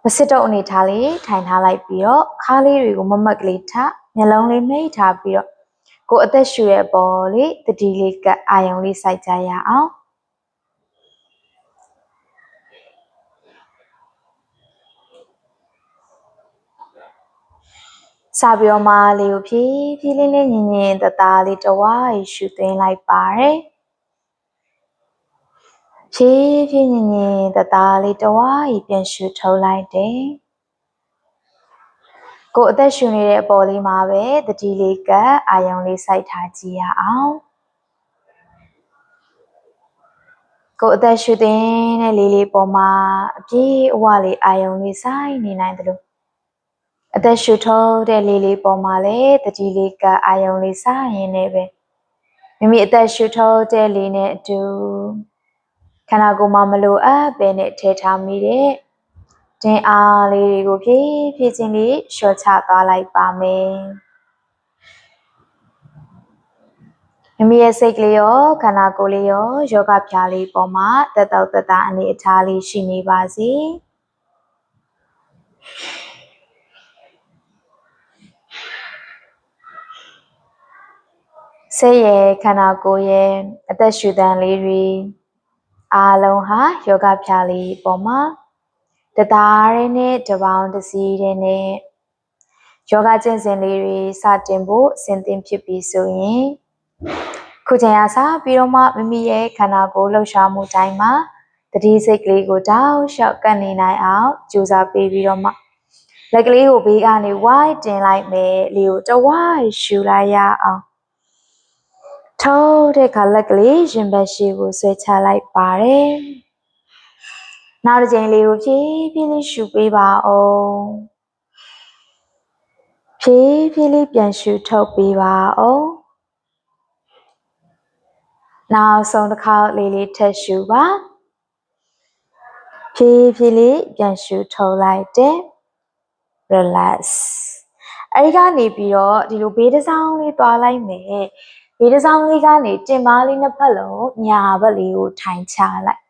မစစ်တော့အနေထားလေးထိုင်ထားလိုက်ပြီးတော့ခါးလေးတွေကိုမမက်ကလေးထမျက်လုံးလေးနှိပ်ထားပြီးတော့ကိုယ်အသက်ရှူရဲ့ပေါ်လေးတတိလေးကအာယုံလေးစိုက်ကြရအောင်စပြီးတော့မှလေးကိုဖြည်းဖြည်းလေးညင်ညင်တသားလေးတဝါးရှူသွင်းလိုက်ပါတယ်ဖြည်းဖြည်းညင်ညင်တသားလေးတဝါးပြန်ရှူထုတ်လိုက်တယ်ကိုယ်အသက်ရှူနေတဲ့အပေါ်လေးမှာပဲတတိလေးကအာယုံလေးစိုက်ထားကြည့်ရအောင်ကိုယ်အသက်ရှူတဲ့လေးပေါ်မှာအပြည့်အဝလေးအာယုံလေးစိုက်နေနိုင်တယ်လို့အသက်ရှူထုတ်တဲ့လေးပေါ်မှာလည်းတတိလေးကအာယုံလေးစိုက်ရင်းနဲ့ပဲမိမိအသက်ရှူထုတ်တဲ့လေးနဲ့အတူခန္ဓာကိုယ်မှာမလိုအပ်ပဲနဲ့ထည့်ထားမိတဲ့တင်းအားလေးတွေကိုဖြည်းဖြည်းချင်းလေးလျှော့ချသွားလိုက်ပါမယ်မိမိရဲ့စိတ်ကလေးရောခန္ဓာကိုယ်လေးရောယောဂဖြာလေးပေါ်မှာတက်တောက်တက်တာအနေအထားလေးရှိနေပါစေစိတ်ရဲ့ခန္ဓာကိုယ်ရဲ့အသက်ရှူတမ်းလေးတွေအားလုံးဟာယောဂဖြာလေးပေါ်မှာတသားရင်းနဲ့တပေါင်းတစည်းရင်းနဲ့ယောဂကျင့်စဉ်လေးတွေစတင်ဖို့အစဉ်သင့်ဖြစ်ပြီးဆိုရင်ခုချိန်အားစပြီးတော့မှမိမိရဲ့ခန္ဓာကိုယ်လှုပ်ရှားမှုတိုင်းမှာတတိစိတ်ကလေးကိုတောက်လျှောက်ကပ်နေနိုင်အောင်ကြိုးစားပေးပြီးတော့မှလက်ကလေးကိုဘေးကနေဝိုင်းတင်လိုက်မယ်လေးကိုတဝိုင်းရှူလိုက်ရအောင်ထိုးတဲ့ခါလက်ကလေးရင်ဘတ်ရှိကိုဆွဲချလိုက်ပါတယ်နောက်တစ်ချိန်လေးကိုဖြည်းဖြည်းလေးရှူပေးပါအောင်ဖြည်းဖြည်းလေးပြန်ရှူထုတ်ပေးပါအောင်နောက်ဆုံးတစ်ခါလေးထပ်ရှူပါဖြည်းဖြည်းလေးပြန်ရှူထုတ်လိုက်တယ် relax အဲဒီကနေပြီးတော့ဒီလိုဘေးတစ်စောင်းလေးသွားလိုက်မယ်ဘေးတစ်စောင်းလေးကနေတင်ပါးလေးနှစ်ဖက်လုံးညာဘက်လေးကိုထိုင်ချလိုက်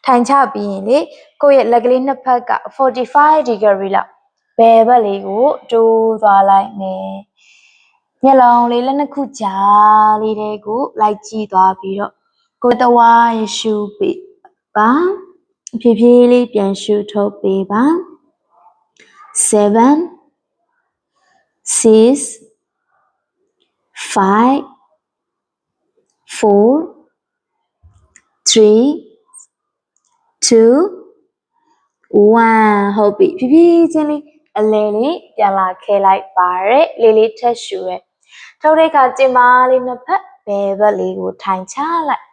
ထိုင်ချပြီးရင်လေကိုယ့်ရဲ့လက်ကလေးနှစ်ဖက်က45 degree လောက်ဘယ်ဘက်လေးကိုတိုးသွားလိုက်မယ်မျက်လုံးလေးလက်နှစ်ခုကြားလေးတွေကိုလိုက်ကြည့်သွားပြီးတော့ကိုယ်တဝါးရှူပေးပါဖြည်းဖြည်းလေးပြန်ရှူထုတ်ပေးပါ7 6 5 4 3 2 1ဟုတ်ပြီဖြည်းဖြည်းချင်းလေးအလဲလေးပြန်လာခဲလိုက်ပါတယ်လေးလေးထက်ရှူရဲထုတ်တဲ့အခါကျင်မာလေးနှစ်ဖက်ဘယ်ဘက်လေးကိုထိုင်ချလိုက်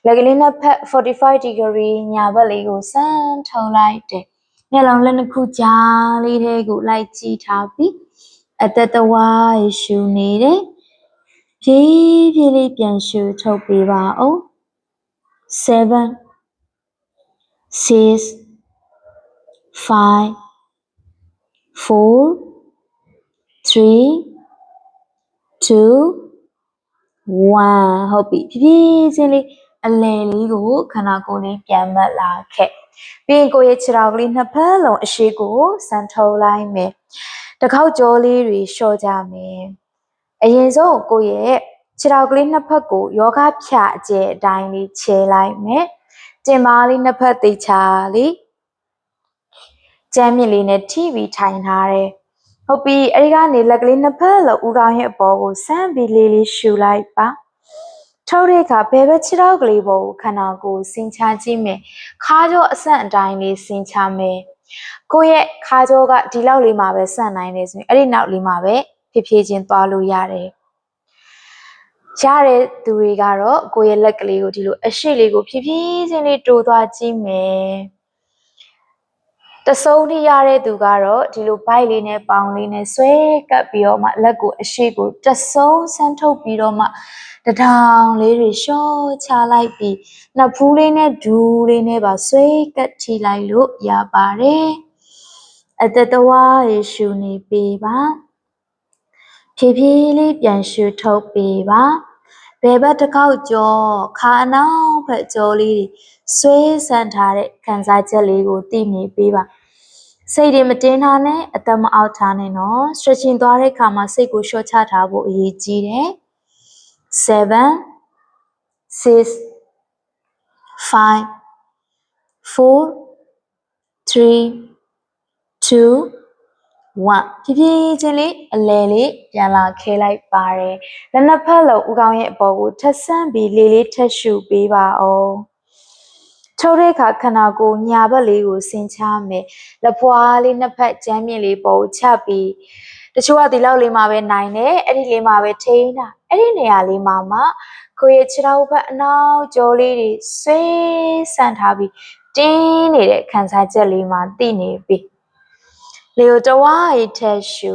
လက်ကလေးနှစ်ဖက်45 degree ညာဘက်လေးကိုဆန်းထုံလိုက်တယ်မျက်လုံးလက်နှစ်ခုကြားလေးတွေကိုလိုက်ကြည့်ထားပြီးအသက်တဝါရှူနေတယ်ဖြည်းဖြည်းလေးပြန်ရှူထုတ်ပေးပါဦး7 6 5 4 3 2 1ဟုတ်ပြီဖြည်းဖြည်းချင်းလေးအလယ်လေးကိုခန္ဓာကိုယ်လေးပြန်မတ်လာခဲ့ပြီးရင်ကိုယ့်ရဲ့ခြေထောက်ကလေးနှစ်ဖက်လုံးအရှိကိုစမ်းထုတ်လိုက်မယ်တစ်ခေါက်ကြောလေးတွေလျှော့ကြမယ်အရင်ဆုံးကိုယ့်ရဲ့ခြေထောက်ကလေးနှစ်ဖက်ကိုယောဂဖြာအကျဲအတိုင်းလေးခြေလိုက်မယ်တင်ပါးလေးနှစ်ဖက်သိချာလေးကျမ်းမြင့်လေးနဲ့ထိပြီးထိုင်ထားတယ်ဟုတ်ပြီအဲဒီကနေလက်ကလေးနှစ်ဖက်လုံးဦးခေါင်းရဲ့အပေါ်ကိုဆန်းပြီးလေးလေးရှူလိုက်ပါထုတ်တဲ့အခါဘယ်ဘက်ခြေထောက်ကလေးပေါ်ကိုခန္ဓာကိုယ်ဆင်ချကြည့်မယ်ခါးကြောအဆန့်အတိုင်းလေးဆင်ချမယ်ကိုယ့်ရဲ့ခါးကြောကဒီလောက်လေးမှာပဲဆန့်နိုင်တယ်ဆိုရင်အဲ့ဒီနောက်လေးမှာပဲဖြည်းဖြည်းချင်းသွားလို့ရတယ်ရတဲ့သူတွေကတော့ကိုယ့်ရဲ့လက်ကလေးကိုဒီလိုအရှိလေးကိုဖြည်းဖြည်းချင်းလေးတိုးသွားကြည့်မယ်တဆုံးထိရတဲ့သူကတော့ဒီလိုဘိုက်လေးနဲ့ပေါင်လေးနဲ့ဆွဲကပ်ပြီးတော့မှလက်ကိုအရှိကိုတဆုံးဆန်းထုတ်ပြီးတော့မှတထောင်လေးတွေလျှော့ချလိုက်ပြီးနှစ်ဖူးလေးနဲ့ဒူးလေးနဲ့ပါဆွဲကပ်ထိလိုက်လို့ရပါတယ်အသက်တဝါရှူနေပေးပါဖြည်းဖြည်းလေးပြန်ရှူထုတ်ပေးပါဘယ်ဘက်တစ်ခေါက်ကြောခါအနောက်ဘက်ကြောလေးဆွဲဆန်းထားတဲ့ခံစားချက်လေးကိုသိမြင်ပေးပါ စိတ်တွေမတင်းထားနဲ့အသက်မအောက်ထားနဲ့နော် stretching သွားတဲ့အခါမှာစိတ်ကိုလျှော့ချထားဖို့အရေးကြီးတယ်7 6 5 4 3 2 1ဖြည်းဖြည်းချင်းလေးအလယ်လေးပြန်လာခဲလိုက်ပါတယ်လက်နှစ်ဖက်လုံးဦးခေါင်းရဲ့အပေါ်ကိုထပ်ဆန်းပြီးလေးလေးထပ်ရှုပေးပါအောင်ထုတ်တဲ့အခါခန္ဓာကိုယ်ညာဘက်လေးကိုဆင်းချမယ်လက်ဖွားလေးနှစ်ဖက်ကျမ်းမြင့်လေးပေါ်ကိုချပြီးတချို့ကဒီလောက်လေးမှပဲနိုင်တယ်အဲ့ဒီလေးမှပဲထိန်းတာအဲ့ဒီနေရာလေးမှာမှကိုယ့်ရဲ့ခြေထောက်ဘက်အနောက်ကျောလေးတွေဆွဲဆန့်ထားပြီးတင်းနေတဲ့ခံစားချက်လေးမှာတည်နေပြီလေကိုတဝါးထက်ရှု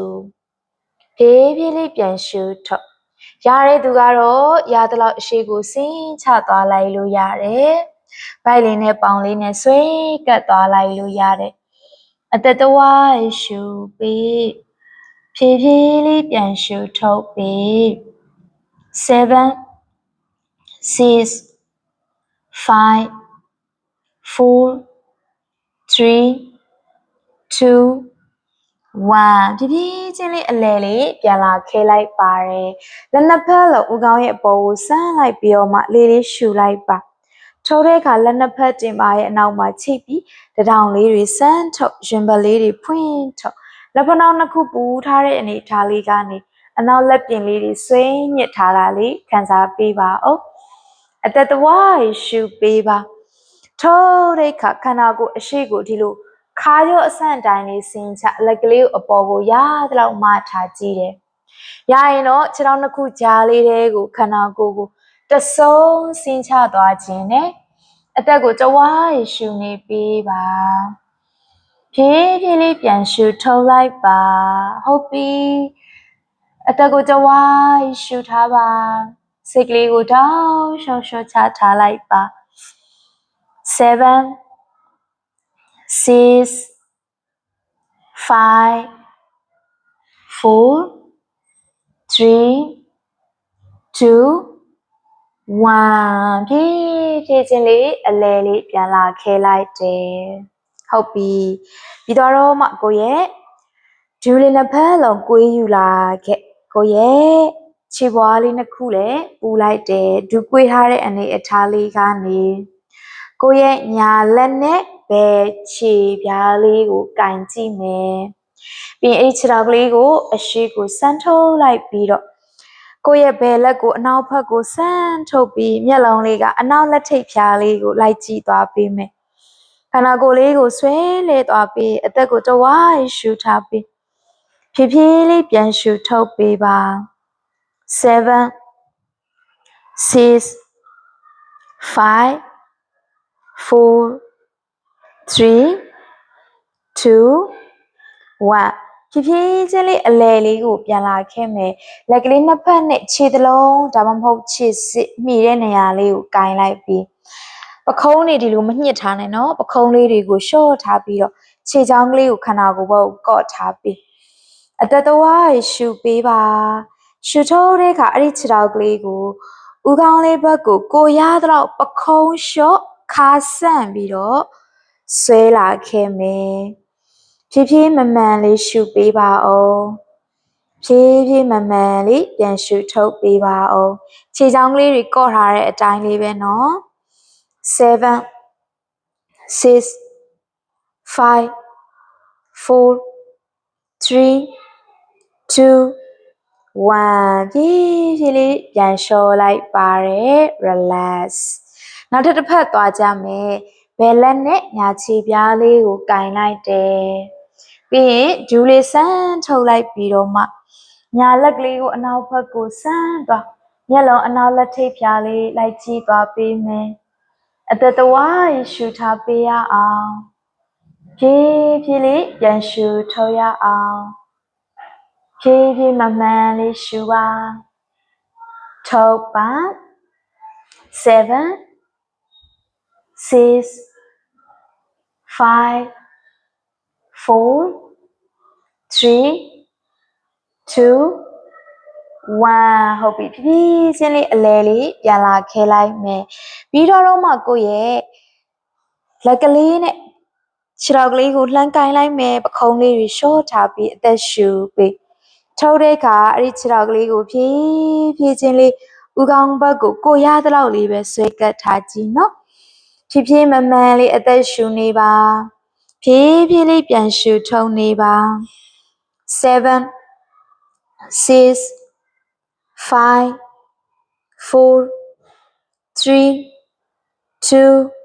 ဖြည်းဖြည်းလေးပြန်ရှုထုတ်ရတဲ့သူကတော့ရသလောက်အရှိကိုဆင်းချသွားလိုက်လို့ရတယ်။ဗိုက်လေးနဲ့ပေါင်လေးနဲ့ဆွဲကပ်သွားလိုက်လို့ရတယ်။အသက်တဝါးရှုပြီးဖြည်းဖြည်းလေးပြန်ရှုထုတ်ပြီး7 6 5 4 3 2 1ဖြည်းဖြည်းချင်းလေးအလယ်လေးပြန်လာခဲလိုက်ပါတယ်လက်နှစ်ဖက်လုံးဦးခေါင်းရဲ့အပေါ်ကိုဆန်းလိုက်ပြီးတော့မှလေးလေးရှူလိုက်ပါထိုးတဲ့အခါလက်နှစ်ဖက်တင်ပါရဲ့အနောက်မှာချိတ်ပြီးတထောင်လေးတွေဆန်းထုတ်ရင်ဘတ်လေးတွေဖွင့်ထုတ်လက်ဖက်နှောင်းနှစ်ခုပူထားတဲ့အနေထားလေးကနေအနောက်လက်ပြင်လေးတွေဆွဲညစ်ထားတာလေးခံစားပေးပါဦးအသက်တဝါးရှူပေးပါထိုးတဲ့အခါခန္ဓာကိုယ်အရှိကိုဒီလိုခါရောအဆန့်တိုင်းလေးဆင်းချလက်ကလေးကိုအပေါ်ကိုရသလောက်မှထားကြည့်တယ်။ရရင်တော့ခြေထောက်နှစ်ခုကြားလေးတွေကိုခန္ဓာကိုယ်ကိုတဆုံးဆင်းချသွားခြင်းနဲ့အသက်ကိုတဝါးရှူနေပေးပါ။ဖြည်းဖြည်းလေးပြန်ရှူထုတ်လိုက်ပါ။ဟုတ်ပြီ။အသက်ကိုတဝါးရှူထားပါ။စိတ်ကလေးကိုတောင်းရှော့ရှော့ချထားလိုက်ပါ။7 6 5 4 3 2 1ဖြည်းဖြည်းချင်းလေးအလယ်လေးပြန်လာခဲလိုက်တယ်ဟုတ်ပြီပြီးတော့မှကိုရဲ့ဒူးလေးနှစ်ဖက်လုံးကွေးယူလာခဲ့ကိုရဲ့ခြေပွားလေးနှစ်ခုလည်းပူလိုက်တယ်ဒူးကွေးထားတဲ့အနေအထားလေးကနေကိုရဲ့ညာလက်နဲ့ဘယ်ခြေပြားလေးကိုကင်ကြည့်မယ်ပြီးရင်အဲ့ခြေထောက်ကလေးကိုအရှိကိုဆန်းထုတ်လိုက်ပြီးတော့ကိုယ့်ရဲ့ဘယ်လက်ကိုအနောက်ဘက်ကိုဆန်းထုတ်ပြီးမျက်လုံးလေးကအနောက်လက်ထိပ်ဖြားလေးကိုလိုက်ကြည့်သွားပေးမယ်ခန္ဓာကိုယ်လေးကိုဆွဲလဲသွားပြီးအသက်ကိုတဝါးရှူထားပြီးဖြည်းဖြည်းလေးပြန်ရှူထုတ်ပေးပါ7 6 5 4 3 2 1ဖြည်းဖြည်းချင်းလေးအလယ်လေးကိုပြန်လာခဲ့မယ်လက်ကလေးနှစ်ဖက်နဲ့ခြေသလုံးဒါမှမဟုတ်ခြေစစ်မိတဲ့နေရာလေးကိုကင်လိုက်ပြီးပခုံးလေးဒီလိုမညှစ်ထားနဲ့နော်ပခုံးလေးတွေကိုလျှော့ထားပြီးတော့ခြေချောင်းကလေးကိုခန္ဓာကိုယ်ဘက်ကိုကော့ထားပြီးအသက်တဝါးရှူပေးပါရှူထုတ်တဲ့အခါအဲ့ဒီခြေထောက်ကလေးကိုဦးခေါင်းလေးဘက်ကိုရသလောက်ပခုံးလျှော့ခါဆန့်ပြီးတော့ဆွဲလာခဲ့မယ်ဖြည်းဖြည်းမှန်မှန်လေးရှုပေးပါအောင်ဖြည်းဖြည်းမှန်မှန်လေးပြန်ရှုထုတ်ပေးပါအောင်ခြေချောင်းကလေးတွေကော့ထားတဲ့အတိုင်းလေးပဲနော်7 6 5 4 3 2 1ဖြည်းဖြည်းလေးပြန်လျှော်လိုက်ပါတယ် relax နောက်တစ်ဖက်သွားကြမယ်ဘယ်လက်နဲ့ညာခြေပြားလေးကိုကင်လိုက်တယ်ပြီးရင်ဒူးလေးဆန်းထုတ်လိုက်ပြီးတော့မှညာလက်ကလေးကိုအနောက်ဘက်ကိုဆန်းသွားမျက်လုံးအနောက်လက်ထိပ်ဖြားလေးလိုက်ကြည့်သွားပေးမယ်အသက်တဝါးရှူထားပေးရအောင်ဖြည်းဖြည်းလေးပြန်ရှူထုတ်ရအောင်ဖြည်းဖြည်းမှန်မှန်လေးရှူပါထုတ်ပါ7 6 5 4 3 2 1ဟုတ်ပြီဖြည်းဖြည်းချင်းလေးအလဲလေးပြန်လာခဲလိုက်မယ်ပြီးတော့မှကိုယ့်ရဲ့လက်ကလေးနဲ့ ခြေထောက်ကလေးကိုလှမ်းကိုင်းလိုက်မယ်ပခုံးလေးတွေလျှော့ထားပြီးအသက်ရှူပေးထုတ်တဲ့အခါအဲ့ဒီခြေထောက်ကလေးကိုဖြည်းဖြည်းချင်းလေးဥကောင်းဘက်ကိုရသလောက်လေးပဲဆွဲကပ်ထားကြည့်နော်ဖြည်းဖြည်းမှန်မှန်လေးအသက်ရှူနေပါဖြည်းဖြည်းလေးပြန်ရှူထုံနေပါ7 6 5 4 3 2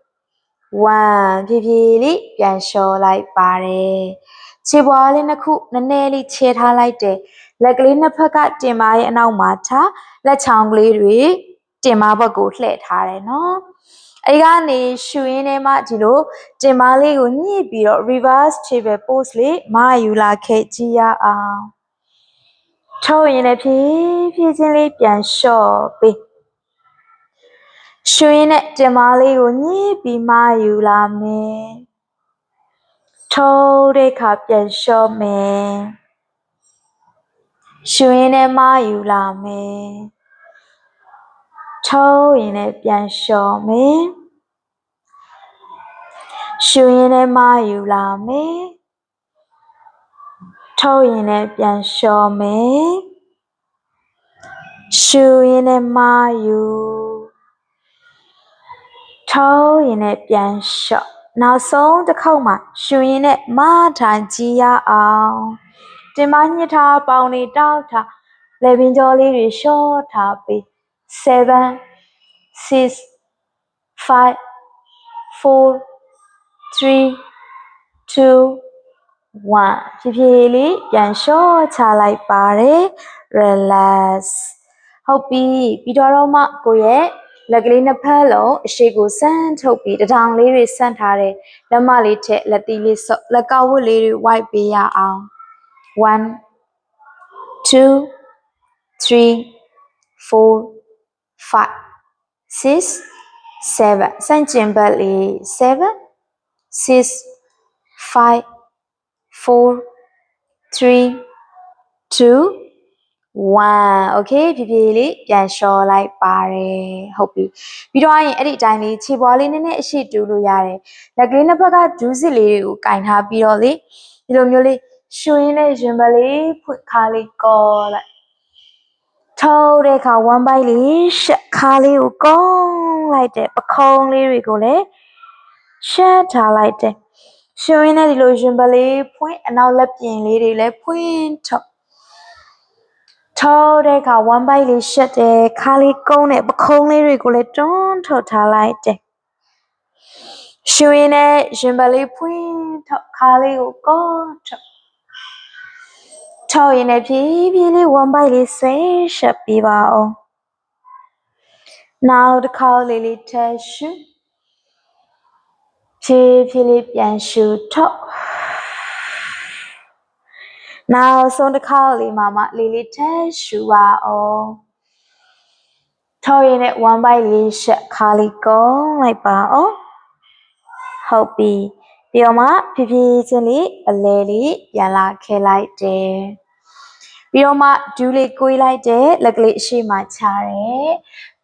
1ဖြည်းဖြည်းလေးပြန်လျှော်လိုက်ပါတယ်ခြေပွားလေးနှစ်ခုနည်းနည်းလေးခြေထားလိုက်တယ်လက်ကလေးနှစ်ဖက်ကတင်မရဲ့အနောက်မှာထားလက်ချောင်းကလေးတွေတင်မဘက်ကိုလှည့်ထားတယ်နော်အဲ့ကနေရှူရင်းထဲမှာဒီလိုတင်မလေးကိုညှစ်ပြီးတော့ reverse table pose လေးမယူလာခဲ့ကြည့်ရအောင်ထုတ်ရင်လည်းဖြည်းဖြည်းချင်းလေးပြန်လျှော့ပေးရှူရင်းနဲ့တင်မလေးကိုညှစ်ပြီးမယူလာမယ်ထုတ်တဲ့အခါပြန်လျှော့မယ်ရှူရင်းနဲ့မယူလာမယ်ထုတ်ရင်လည်းပြန်လျှော့မယ်ရှူရင်းနဲ့မယူလာမယ်ထုတ်ရင်လည်းပြန်လျှော့မယ်ရှူရင်းနဲ့မယူထုတ်ရင်လည်းပြန်လျှော့နောက်ဆုံးတစ်ခေါက်မှာရှူရင်းနဲ့မထိုင်ကြည့်ရအောင်တင်မညှစ်ထားပေါင်လေးတောက်ထားလက်ပင်ကြောလေးတွေလျှော့ထားပြီး7 6 5 4 3 2 1ဖြည်းဖြည်းလေးပြန်လျှော့ချလိုက်ပါတယ် relax ဟုတ်ပြီပြီးတော့မှကိုရဲ့လက်ကလေးနှစ်ဖက်လုံးအရှိကိုဆန်းထုတ်ပြီးတထောင်လေးတွေဆန့်ထားတဲ့လက်မလေးထက်လက်သီးလေးဆုပ်လက်ကောက်ဝတ်လေးတွေ wipe ပေးရအောင်1 2 3 4 5 6 7ဆန့်ကျင်ဘက်လေး7 6 5 4 3 2 1 okay ဖြည်းဖြည်းလေးပြန်လျှော်လိုက်ပါတယ်ဟုတ်ပြီပြီးတော့ရင်အဲ့ဒီအတိုင်းလေးခြေပေါ်လေးနည်းနည်းအရှိတူလို့ရတယ်လက်ကလေးနှစ်ဖက်ကဒူးစစ်လေးတွေကိုကင်ထားပြီးတော့လေဒီလိုမျိုးလေးရှူရင်းနဲ့ရင်ဘလေးဖွင့်ခါလေးကောလိုက်ထုတ်တဲ့အခါဝမ်းပိုက်လေးရှက်ခါလေးကိုကုန်းလိုက်တဲ့ပခုံးလေးတွေကိုလည်းရှက်ထားလိုက်တဲ့ရှူရင်းနဲ့ဒီလိုရင်ဘလေးဖွင့်အနောက်လက်ပြင်လေးတွေလည်းဖွင့်ထုတ်တဲ့အခါဝမ်းပိုက်လေးရှက်တယ်ခါလေးကုန်းတဲ့ပခုံးလေးတွေကိုလည်းတွန်းထုတ်ထားလိုက်တယ်ရှူရင်းနဲ့ရင်ဘလေးဖွင့်ထုတ်ခါလေးကိုကုန်းထုတ်ရင်လည်းဖြည်းဖြည်းလေးဝမ်းပိုက်လေးဆွဲရှက်ပြီးပါအောင်နောက်တစ်ခေါက်လေးထပ်ရှူဖြည်းဖြည်းလေးပြန်ရှူထုတ်နောက်ဆုံးတစ်ခေါက်လေးမှာလေးထပ်ရှူပါအောင်ထုတ်ရင်လည်းဝမ်းပိုက်လေးရှက်ခါလေးကုန်းလိုက်ပါအောင်ဟုတ်ပြီပြီးတော့မှဖြည်းဖြည်းချင်းလေးအလဲလေးပြန်လာခဲလိုက်တယ်ပြီးတော့မှဒူးလေးကိုွေးလိုက်တဲ့လက်ကလေးအရှိမှချတယ်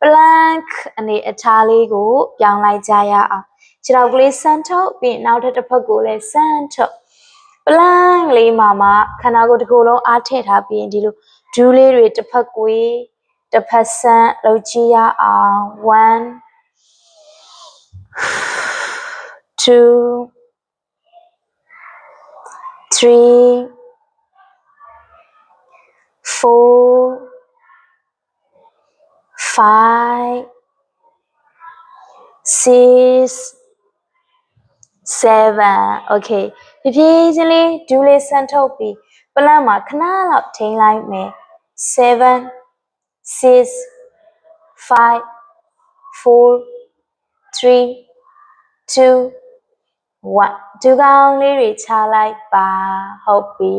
plank အနေအထားလေးကိုပြောင်းလိုက်ကြရအောင်ခြေထောက်ကလေးဆန့်ထုတ်ပြီးနောက်တစ်ဖက်ကိုလည်းဆန့်ထုတ် plank လေးမှာခန္ဓာကိုယ်တစ်ခုလုံးအားထည့်ထားပြီးဒီလိုဒူးလေးတွေတစ်ဖက်ကိုတစ်ဖက်ဆန့်လုပ်ကြည့်ရအောင်1 2 3 4 5 6 7 okay ဖြည်းဖြည်းချင်းလေးဒူးလေးဆန့်ထုတ်ပြီးပလန့်မှာခဏလောက်ထိန်းလိုက်မယ်7 6 5 4 3 2 1ဒူးကောင်းလေးတွေချလိုက်ပါဟုတ်ပြီ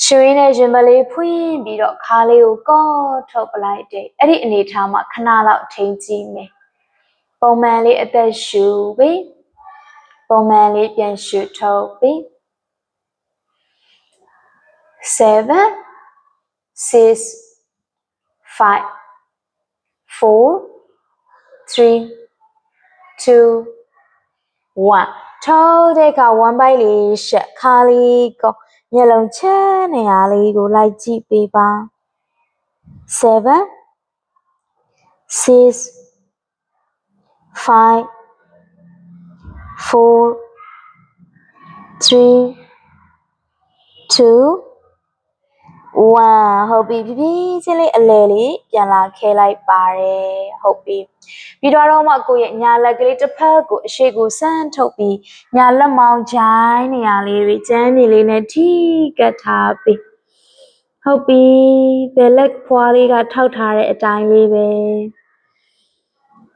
ရှူရင်းနဲ့ရင်ဘလေးဖွင့်ပြီးတော့ခါလေးကိုကော့ထုတ်ပလိုက်တယ်အဲ့ဒီအနေထားမှာခဏလောက်ထိန်းကြည့်မယ်ပုံမှန်လေးအသက်ရှူပြီးပုံမှန်လေးပြန်ရှူထုတ်ပြီး7 6 5 4 3 2 1 ထောတဲ့က1 byte လေးရှက်ခါလေးကိုမျက်လုံးချမ်းနေရလေးကိုလိုက်ကြည့်ပေးပါ7 6 5 4 3 2 1ဟုတ်ပြီဖြည်းဖြည်းချင်းလေးအလဲလေးပြန်လာခဲလိုက်ပါတယ်ဟုတ်ပြီပြီးတော့မှကိုယ့်ရဲ့ညာလက်ကလေးတစ်ဖက်ကိုအရှိကိုဆန်းထုတ်ပြီးညာလက်မောင်းချိုင်းနေရလေးတွေကျန်းမြေလေးနဲ့ထိကတ်ထားပြီဟုတ်ပြီဘယ်လက်ဖွားလေးကထောက်ထားတဲ့အတိုင်းလေးပဲ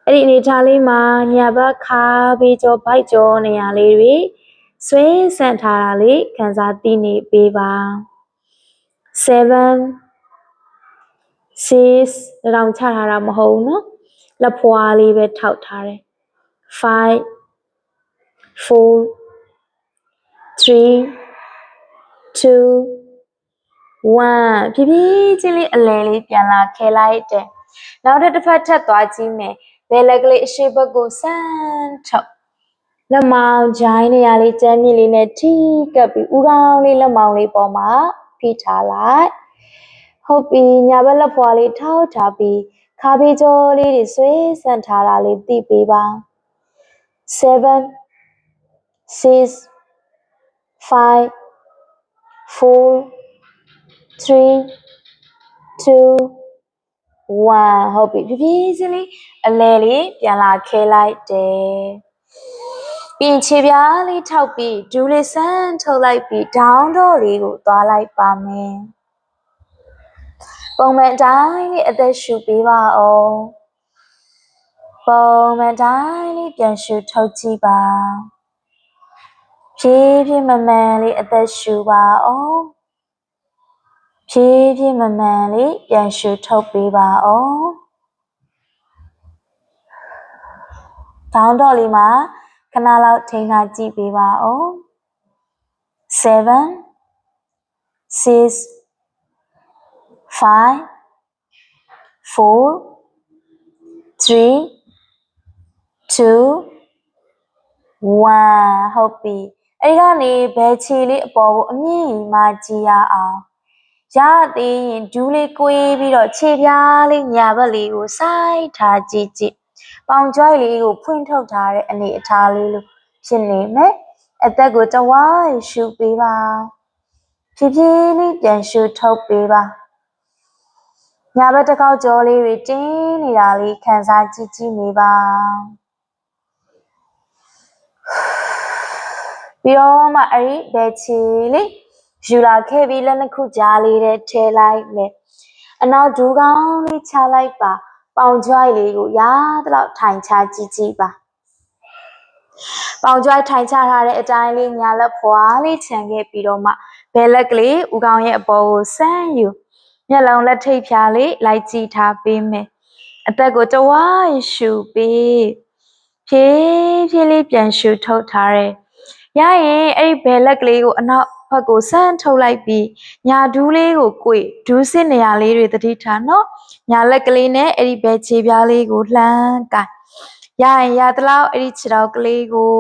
အဲ့ဒီအနေထားလေးမှာညာဘက်ခါပြီးကြောဘိုက်ကြောနေရလေးတွေဆွဲဆန့်ထားတာလေးခံစားသိနေပေးပါ7 6တောင်ချထားတာမဟုတ်ဘူးเนาะလက်ဖွာလေးပဲထောက်ထားတယ်5 4 3 2 1ဖြည်းဖြည်းချင်းလေးအလဲလေးပြန်လာခဲလိုက်တယ်နောက်တစ်ဖက်ထပ်သွားကြည့်မယ်ဘယ်လက်ကလေးအရှိဘက်ကိုဆန်းထုတ်လက်မောင်းဂျိုင်းနေရာလေးကျန်းမြင့်လေးနဲ့ထိကပ်ပြီးဦးခေါင်းလေးလက်မောင်းလေးပေါ်မှာဖိထားလိုက်ဟုတ်ပြီညာဘက်လက်ဖွာလေးထောက်ထားပြီးခါပေးကြောလေးတွေဆွဲဆန့်ထားတာလေးသိပေးပါ7 6 5 4 3 2 1ဟုတ်ပြီဖြည်းဖြည်းချင်းလေးအလဲလေးပြန်လာခဲလိုက်တယ်ပြင်ခြေပြားလေးထောက်ပြီးဒူးလေးဆန်းထုတ်လိုက်ပြီးဒေါင်းတော့လေးကိုသွားလိုက်ပါမယ်ပုံမှန်တိုင်းလေးအသက်ရှူပေးပါအောင်ပုံမှန်တိုင်းလေးပြန်ရှူထုတ်ကြည့်ပါဖြည်းဖြည်းမှန်မှန်လေးအသက်ရှူပါအောင်ဖြည်းဖြည်းမှန်မှန်လေးပြန်ရှူထုတ်ပေးပါအောင်ဒေါင်းတော့လေးမှာခဏလောက်ထိန်းထားကြည့်ပေးပါအောင်7 6 5 4 3 2 1ဟုတ်ပြီအဲ့ဒီကနေဘယ်ခြေလေးအပေါ်ကိုအမြင့်မှကြည့်ရအောင်ရသေးရင်ဒူးလေးကွေးပြီးတော့ခြေပြားလေးညာဘက်လေးကိုစိုက်ထားကြည့်ကြည့်ပေါင်ကြွိုက်လေးကိုဖွင့်ထုတ်ထားတဲ့အနေအထားလေးလို့ဖြစ်နေမယ်အသက်ကိုတဝိုင်းရှူပေးပါဖြည်းဖြည်းလေးပြန်ရှူထုတ်ပေးပါညာဘက်တစ်ခေါက်ကြောလေးတွေတင်းနေတာလေးခံစားကြည့်ကြည့်နေပါပြီးတော့မှအဲ့ဒီဘယ်ချီလေးယူလာခဲ့ပြီးလက်နှစ်ခုကြားလေးနဲ့ထည့်လိုက်မယ်အနောက်ဒူးကောင်းလေးချလိုက်ပါပေါင်ကြွိုက်လေးကိုရသလောက်ထိုင်ချကြည့်ကြည့်ပါပေါင်ကြွိုက်ထိုင်ချထားတဲ့အတိုင်းလေးညာလက်ဖွာလေးခြံခဲ့ပြီးတော့မှဘယ်လက်ကလေးဦးခေါင်းရဲ့အပေါ်ကိုဆန်းယူမျက်လုံးလက်ထိပ်ဖြာလေးလိုက်ကြည့်ထားပေးမယ်အသက်ကိုတဝိုင်းရှူပေးဖြည်းဖြည်းလေးပြန်ရှူထုတ်ထားတယ်ရရင်အဲ့ဒီဘယ်လက်ကလေးကိုအနောက်ဘက်ကိုဆန်းထုတ်လိုက်ပြီးညာဒူးလေးကိုကွေဒူးစစ်နေရာလေးတွေသတိထားနော်ညာလက်ကလေးနဲ့အဲ့ဒီဘယ်ခြေပြားလေးကိုလှမ်းကင်ရရင်ရသလောက်အဲ့ဒီခြေထောက်ကလေးကို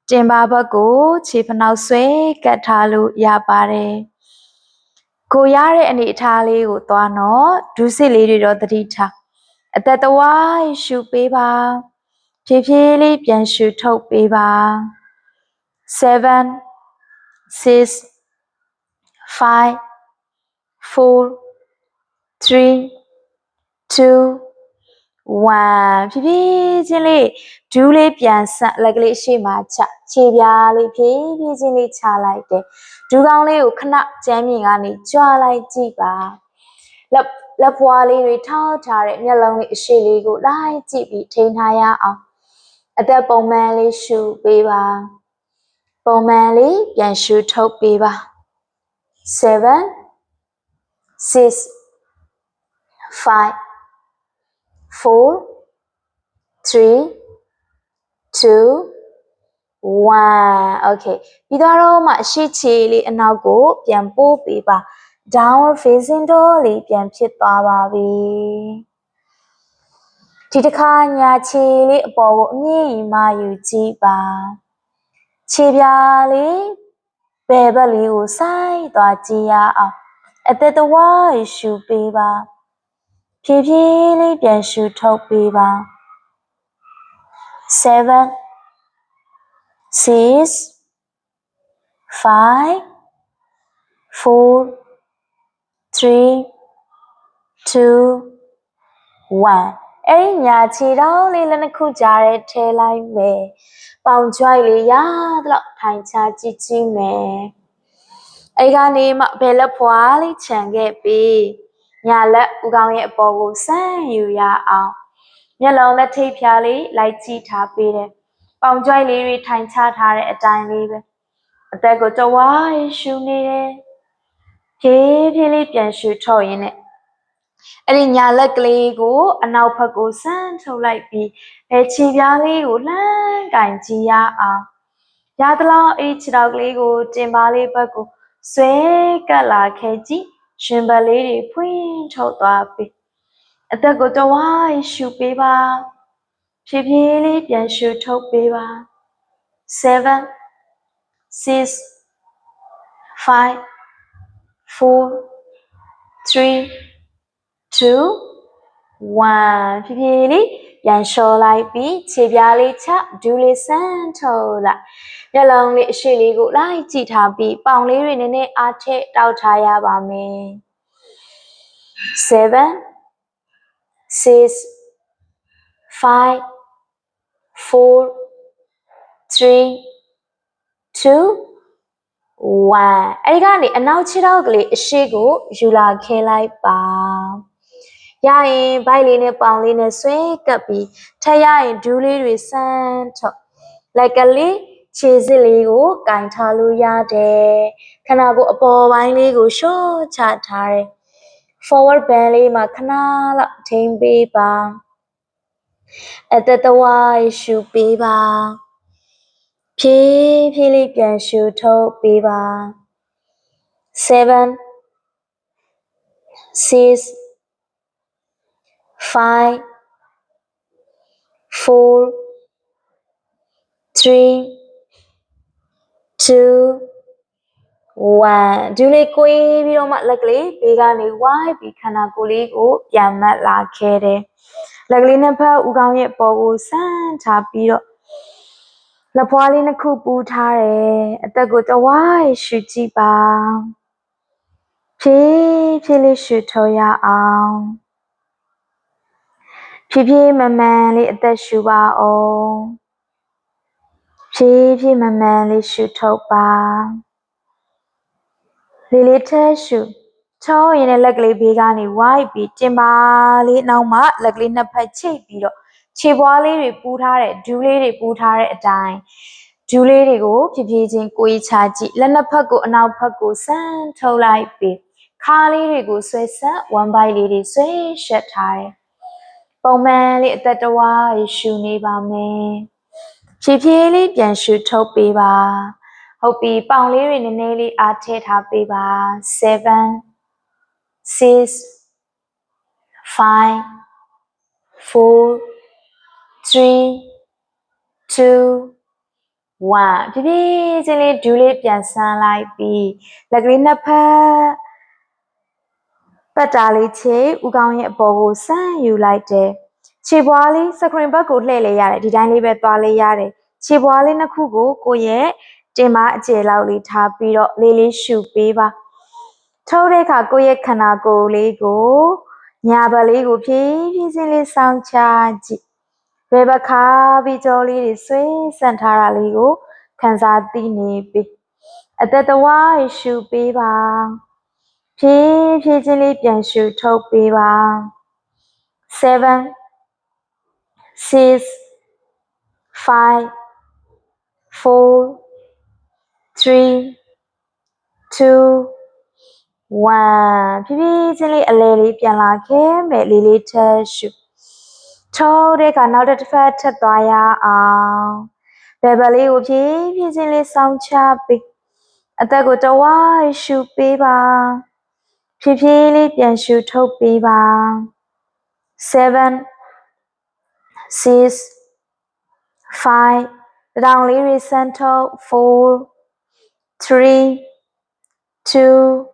တင်ပါဘက်ကိုခြေဖနှောက်ဆွဲကတ်ထားလို့ရပါတယ်ကိုရတဲ့အနေအထားလေးကိုသွားနော်ဒူးစစ်လေးတွေတော့သတိထားအသက်တဝိုင်းရှူပေးပါဖြည်းဖြည်းလေးပြန်ရှူထုတ်ပေးပါ7 6 5 4 3 2 1ဖြည်းဖြည်းချင်းလေးဒူးလေးပြန်ဆက်လက်ကလေးရှေ့မှာချခြေပြားလေးဖြည်းဖြည်းချင်းလေးချလိုက်တယ်ဒူးကောင်းလေးကိုခဏကျမ်းမြင်ကနေကြွလိုက်ကြည့်ပါလက်ဖွားလေးတွေထောက်ထားတဲ့မျက်လုံးလေးအရှိလေးကိုလိုက်ကြည့်ပြီးထိန်းထားရအောင်အသက်ပုံမှန်လေးရှူပေးပါပုံမှန်လေးပြန်ရှူထုတ်ပေးပါ7 6 5 4 3 2 1 okay ပြီးတော့မှအရှိခြေလေးအနောက်ကိုပြန်ပို့ပေးပါ downward facing dog လေးပြန်ဖြစ်သွားပါပြီဒီတစ်ခါညာခြေလေးအပေါ်ကိုအမြင့်မှယူကြည့်ပါ ခြေပြားလေးဘယ်ဘက်လေးကိုစိုက်သွားကြည့်ရအောင်အသက်တဝါရှူပေးပါဖြည်းဖြည်းလေးပြန်ရှူထုတ်ပေးပါ7 6 5 4 3 2 1အဲ့ဒီညာခြေထောက်လေးလည်းနှစ်ခုကြားထဲထည့်လိုက်မယ်ပေါင်ကျွိုက်လေးရသလောက်ထိုင်ချကြည့်ကြည့်မယ်အဲ့ကနေမှဘယ်လက်ဖွာလေးခြံခဲ့ပြီးညာလက်ဦးခေါင်းရဲ့အပေါ်ကိုဆန့်ယူရအောင်မျက်လုံးလက်ထိပ်ဖြားလေးလိုက်ကြည့်ထားပေးတယ်ပေါင်ကျွိုက်လေးတွေထိုင်ချထားတဲ့အတိုင်းလေးပဲအသက်ကိုတဝါရှူနေတယ်ဖြည်းဖြည်းလေးပြန်ရှူထုတ်ရင်းနဲ့အဲ့ဒီညာလက်ကလေးကိုအနောက်ဘက်ကိုဆန့်ထုတ်လိုက်ပြီးခြေပြားလေးကိုလှမ်းကင်ကြည့်ရအောင်ရသလောက်အဲ့ဒီခြေထောက်ကလေးကိုတင်ပါလေးဘက်ကိုဆွဲကပ်လာခဲ့ကြည့်ရှင်ဘက်လေးတွေဖွင့်ထုတ်သွားပြီးအသက်ကိုတဝါရှူပေးပါဖြည်းဖြည်းလေးပြန်ရှူထုတ်ပေးပါ7 6 5 4 3 2 1ဖြည်းဖြည်းလေးပြန်လျှော်လိုက်ပြီးခြေပြားလေးချဒူးလေးဆန်းထုတ်လိုက်မျက်လုံးလေးအရှိလေးကိုလိုက်ကြည့်ထားပြီးပေါင်လေးတွေနည်းနည်းအားထည့်တောက်ထားရပါမယ်7 6 5 4 3 2 1အဲ့ဒီကနေအနောက်ခြေထောက်ကလေးအရှိကိုယူလာခဲလိုက်ပါရရင်ဗိုက်လေးနဲ့ပေါင်လေးနဲ့ဆွဲကပ်ပြီးထက်ရရင်ဒူးလေးတွေဆန်းထုတ်လက်ကလေးခြေစစ်လေးကိုကင်ထားလို့ရတယ်ခဏကိုအပေါ်ပိုင်းလေးကိုရှော့ချထားတယ် forward bend လေးမှာခဏလောက်ထိန်းပေးပါအသက်တဝါရှူပေးပါဖြည်းဖြည်းလေးပြန်ရှူထုတ်ပေးပါ7 6 5 4 3 2 1ဒူးလေးကိုင်းပြီးတော့မှလက်ကလေးဘေးကနေဝိုင်းပြီးခန္ဓာကိုယ်လေးကိုပြန်မတ်လာခဲ့တယ်လက်ကလေးနှစ်ဖက်ဦးခေါင်းရဲ့ပေါ်ကိုဆန့်ထားပြီးတော့လက်ဖွားလေးနှစ်ခုပူထားတယ်အသက်ကိုတဝါရှူကြည့်ပါဖြည်းဖြည်းလေးရှူထုတ်ရအောင်ဖြည်းဖြည်းမှန်မှန်လေးအသက်ရှူပါအောင်ဖြည်းဖြည်းမှန်မှန်လေးရှူထုတ်ပါလေးလေးထက်ရှူထုတ်ရင်လည်းလက်ကလေးဘေးကနေဝိုက်ပြီးတင်ပါလေးနောက်မှလက်ကလေးနှစ်ဖက်ချိတ်ပြီးတော့ခြေပွားလေးတွေပူထားတဲ့ဒူးလေးတွေပူထားတဲ့အတိုင်းဒူးလေးတွေကိုဖြည်းဖြည်းချင်းကိုယ်ချကြည့်လက်နှစ်ဖက်ကိုအနောက်ဖက်ကိုဆန်းထုတ်လိုက်ပြီးခါလေးတွေကိုဆွဲဆက်ဝမ်ဘိုက်လေးတွေဆွဲရှက်ထားတယ်ပုံမှန်လေးအသက်တဝါရှူနေပါမယ်ဖြည်းဖြည်းလေးပြန်ရှူထုတ်ပေးပါဟုတ်ပြီပေါင်လေးတွေနည်းနည်းလေးအားထည့်ထားပေးပါ7 6 5 4 3 2 1ဖြည်းဖြည်းချင်းလေးဒူးလေးပြန်ဆန်းလိုက်ပြီးလက်ကလေးနှစ်ဖက်ပတ်တာလေးချေဦးခေါင်းရဲ့အပေါ်ကိုဆန့်ယူလိုက်တယ်ခြေပွားလေးစကရင်ဘက်ကိုလှည့်လေရတယ်ဒီတိုင်းလေးပဲသွားလေရတယ်ခြေပွားလေးနှစ်ခုကိုကိုယ့်ရဲ့တင်မအကျယ်လောက်လေးထားပြီးတော့လေးလေးရှူပေးပါထုတ်တဲ့အခါကိုယ့်ရဲ့ခန္ဓာကိုယ်လေးကိုညာဘက်လေးကိုဖြည်းဖြည်းချင်းလေးစောင့်ချကြည့်ဘယ်ဘက်ခါပြီးကြောလေးတွေဆွဲဆန့်ထားတာလေးကိုခံစားသိနေပြီအသက်တဝါရှူပေးပါဖြည်းဖြည်းချင်းလေးပြန်ရှူထုတ်ပေးပါ7 6 5 4 3 2 1ဖြည်းဖြည်းချင်းလေးအလဲလေးပြန်လာခဲ့မယ်လေးလေးထပ်ရှူထုတ်တဲ့အခါနောက်တစ်ဖက်ထပ်သွားရအောင်ဘယ်ဘက်လေးကိုဖြည်းဖြည်းချင်းလေးစောင့်ချပေးအသက်ကိုတဝါရှူပေးပါဖြည်းဖြည်းလေးပြန်ရှူထုတ်ပေးပါ7 6 5 တောင်လေးတွေစမ်းထုတ်4 3 2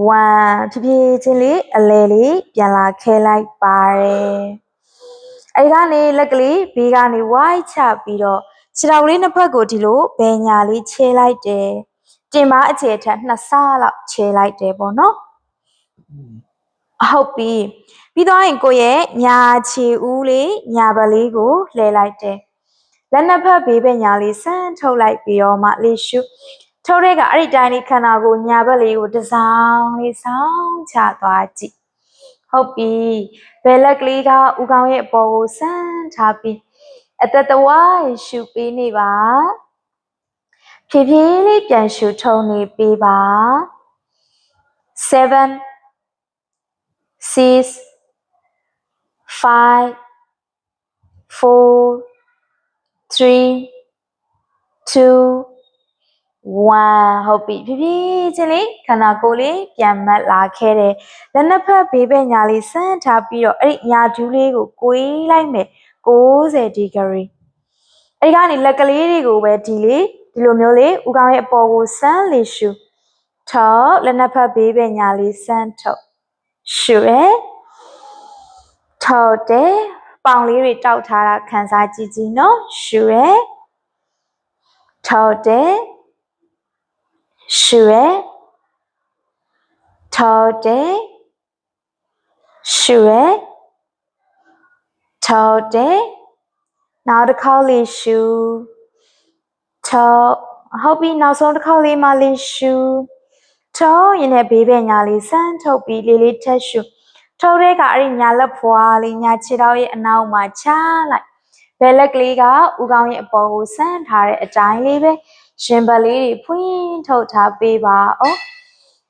1ဖြည်းဖြည်းချင်းလေးအလဲလေးပြန်လာခဲလိုက်ပါတယ်အဲ့ကနေလက်ကလေးဘေးကနေဝိုင်းချပြီးတော့ခြေထောက်လေးနှစ်ဖက်ကိုဒီလိုဘယ်ညာလေးခြေလိုက်တယ်တင်မအခြေထက်2ဆလောက်ခြေလိုက်တယ်ပေါ့နော်ဟုတ်ပြီပြီးတော့ရင်ကိုရဲ့ညာခြေဦးလေးညာဘက်လေးကိုလှည့်လိုက်တယ်လက်နှစ်ဖက်ဘေးဘက်ညာလေးဆန်းထုတ်လိုက်ပြီးတော့မှလေးရှုထုတ်တဲ့ကအဲ့ဒီတိုင်းလေးခန္ဓာကိုညာဘက်လေးကိုတစောင်းလေးဆောင်းချသွားကြည့်ဟုတ်ပြီဘယ်လက်ကလေးကဦးခေါင်းရဲ့အပေါ်ကိုဆန်းထားပြီးအသက်တဝါရှုပေးနေပါဖြည်းဖြည်းလေးပြန်ရှုထုံနေပေးပါ7 6 5 4 3 2 1ဟုတ်ပြီဖြည်းဖြည်းချင်းလေးခန္ဓာကိုယ်လေးပြန်မတ်လာခဲ့တယ်လက်နှစ်ဖက်ဘေးဘက်ညာလေးဆန်းထားပြီးတော့အဲ့ဒီညာဒူးလေးကိုကိုေးလိုက်မယ်90ဒီဂရီအဲ့ဒီကနေလက်ကလေးတွေကိုပဲဒီလိုမျိုးလေးဦးခေါင်းရဲ့အပေါ်ကိုဆန်းလေးရှုထောက်လက်နှစ်ဖက်ဘေးဘက်ညာလေးဆန်းထုတ်ရှုရဲထောက်တယ်ပေါင်လေးတွေတောက်ထားတာခံစားကြည့်ကြည့်နော်ရှုရဲထောက်တယ်ရှုရဲထောက်တယ်ရှုရဲထောက်တယ်နောက်တစ်ခေါက်လေးရှုထောက်ဟုတ်ပြီနောက်ဆုံးတစ်ခေါက်လေးမှလေးရှုထောက်ရင်လည်းဘေးဘက်ညာလေးဆန်းထုတ်ပြီးလေးလေးထက်ရှုထုတ်တဲ့ကအဲ့ဒီညာလက်ဖွာလေးညာခြေထောက်ရဲ့အနောက်မှာချလိုက်ဘယ်လက်ကလေးကဦးခေါင်းရဲ့အပေါ်ကိုဆန်းထားတဲ့အတိုင်းလေးပဲရှင်ဘက်လေးတွေဖွင့်ထုတ်ထားပေးပါအောင်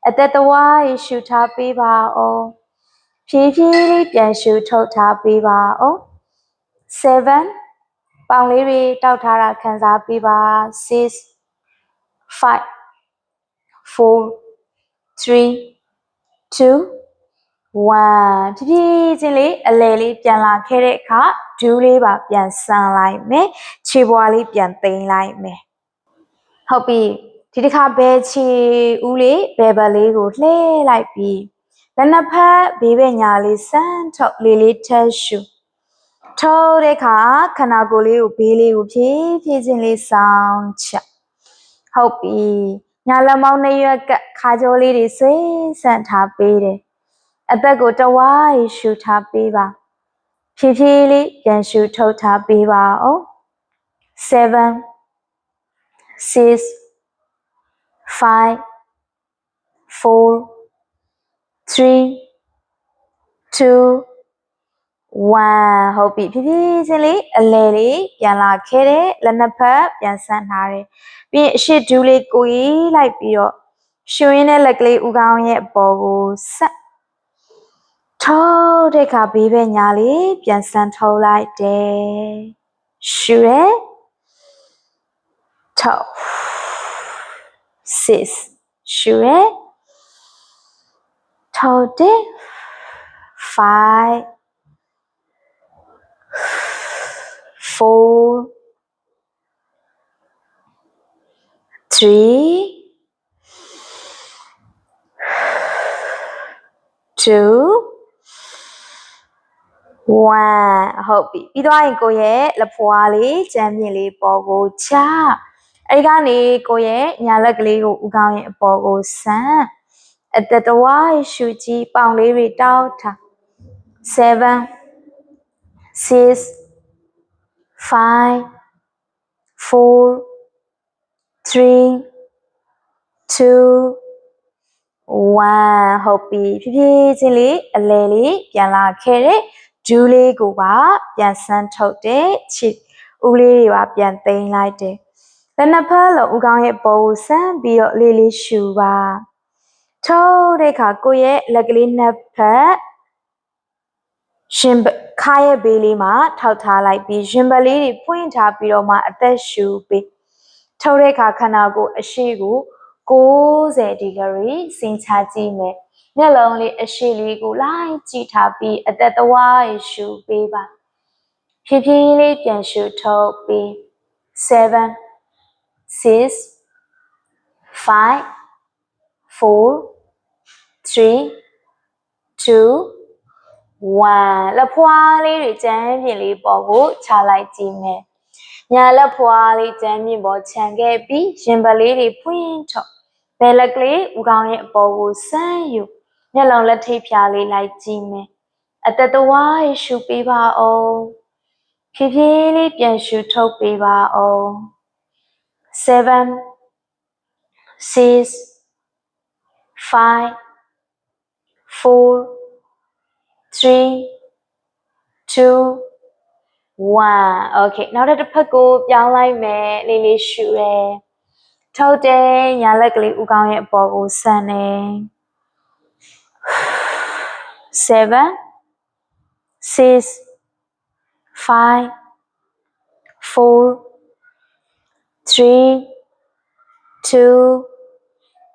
အသက်တဝါရေရှုထားပေးပါအောင်ဖြည်းဖြည်းလေးပြန်ရှုထုတ်ထားပေးပါအောင်7ပေါင်လေးတွေတောက်ထားတာခံစားပေးပါ6 5 4 3 2 1ဖြည်းဖြည်းချင်းလေးအလဲလေးပြန်လာခဲ့တဲ့အခါဒူးလေးပါပြန်ဆန်လိုက်မယ်ခြေပွားလေးပြန်သိမ်းလိုက်မယ်ဟုတ်ပြီဒီတစ်ခါဘဲခြေဦးလေးဘဲဘက်လေးကိုလှည့်လိုက်ပြီးလက်နှစ်ဖက်ဘေးဘက်ညာလေးဆန်းထုတ်လေးလေးထက်ရှုထုတ်တဲ့အခါခန္ဓာကိုယ်လေးကိုဘေးလေးကိုဖြည်းဖြည်းချင်းလေးဆောင်းချဟုတ်ပြီညာလက်မောင်းနှစ်ရွက်ကခါကြောလေးတွေဆွဲဆန့်ထားပေးတယ်အသက်ကိုတဝါးရှူထားပေးပါဖြည်းဖြည်းလေးပြန်ရှူထုတ်ထားပေးပါအောင်7 6 5 4 3 2 1ဟုတ်ပြီဖြည်းဖြည်းချင်းလေးအလဲလေးပြန်လာခဲ့တယ်လက်နှစ်ဖက်ပြန်ဆန့်ထားတယ်ပြီးရင်အရှိဒူးလေးကိုရေးလိုက်ပြီးတော့ရှူရင်းတဲ့လက်ကလေးဦးခေါင်းရဲ့အပေါ်ကိုဆက်ထုတ်တဲ့အခါဘေးဘက်ညာလေးပြန်ဆန်းထုတ်လိုက်တယ်ရှူရဲထုတ်6ရှူရဲထုတ်တယ်5 4 3 2 1ဟုတ်ပြီပြီးသွားရင်ကိုရဲ့လက်ဖွာလေးကြမ်းမြင့်လေးပေါ်ကိုချအဲ့ကနေကိုရဲ့ညာလက်ကလေးကိုဦးခေါင်းရဲ့အပေါ်ကိုဆန်းအသက်တဝါရှူကြည့်ပေါင်လေးတွေတောက်ထား7 6 5 4 3 2 1ဟုတ်ပြီဖြည်းဖြည်းချင်းလေးအလဲလေးပြန်လာခဲ့တဲ့ဒူးလေးကိုပါပြန်ဆန်းထုတ်တဲ့ချစ်ဦးလေးတွေပါပြန်သိမ်းလိုက်တယ်လက်နှစ်ဖက်လုံးဦးခေါင်းရဲ့ပေါ်ကိုဆန်းပြီးတော့လေးလေးရှူပါထုတ်တဲ့အခါကိုယ့်ရဲ့လက်ကလေးနှစ်ဖက်ရှင်ခါရဲ့ဘေးလေးမှာထောက်ထားလိုက်ပြီးရင်ဘတ်လေးတွေဖွင့်ထားပြီးတော့မှအသက်ရှူပေးထုတ်တဲ့အခါခန္ဓာကိုယ်အရှိကို90ဒီဂရီစင်ချကြည့်မယ်မျက်လုံးလေးအရှိလေးကိုလိုက်ကြည့်ထားပြီးအသက်တဝါရှူပေးပါဖြည်းဖြည်းလေးပြန်ရှူထုတ်ပြီး 7 6 5 4 3 2 1လက်ဖွားလေးတွေကျန်းပြင်လေးပေါ်ကိုချလိုက်ကြည့်မယ်ညာလက်ဖွားလေးကျန်းပြင်ပေါ်ခြံခဲ့ပြီးရင်ဘတ်လေးတွေဖွင့်ထုတ်ဘယ်လက်ကလေးဦးခေါင်းရဲ့အပေါ်ကိုဆန်းယူမျက်လုံးလက်ထိပ်ဖြာလေးလိုက်ကြည့်မယ်အသက်တဝါးရှူပေးပါအောင်ဖြည်းဖြည်းလေးပြန်ရှူထုတ်ပေးပါအောင်7 6 5 4 3 2 1 okay နောက်တစ်ဖက်ကိုပြောင်းလိုက်မယ်လေးလေးရှူရဲထုတ်တယ်ညာလက်ကလေးဦးခေါင်းရဲ့အပေါ်ကိုဆန်တယ်7 6 5 4 3 2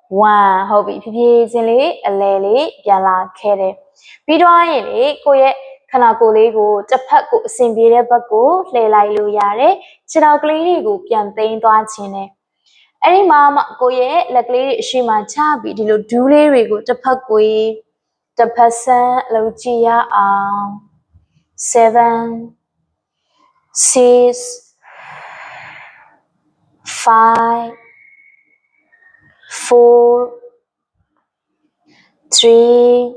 1ဟုတ်ပြီဖြည်းဖြည်းချင်းလေးအလဲလေးပြန်လာခဲ့တယ်ပြီးတော့ရင်လေကိုယ့်ရဲ့ခန္ဓာကိုယ်လေးကိုတစ်ဖက်ကိုအစဉ်ပြေတဲ့ဘက်ကိုလှည့်လိုက်လို့ရတယ်ခြေထောက်ကလေးတွေကိုပြန်သိမ်းသွားခြင်းနဲ့အဲ့ဒီမှာမှကိုယ့်ရဲ့လက်ကလေးတွေအရှိမချပြီးဒီလိုဒူးလေးတွေကိုတစ်ဖက်ကိုတစ်ဖက်ဆန်းလုပ်ကြည့်ရအောင်7 6 5 4 3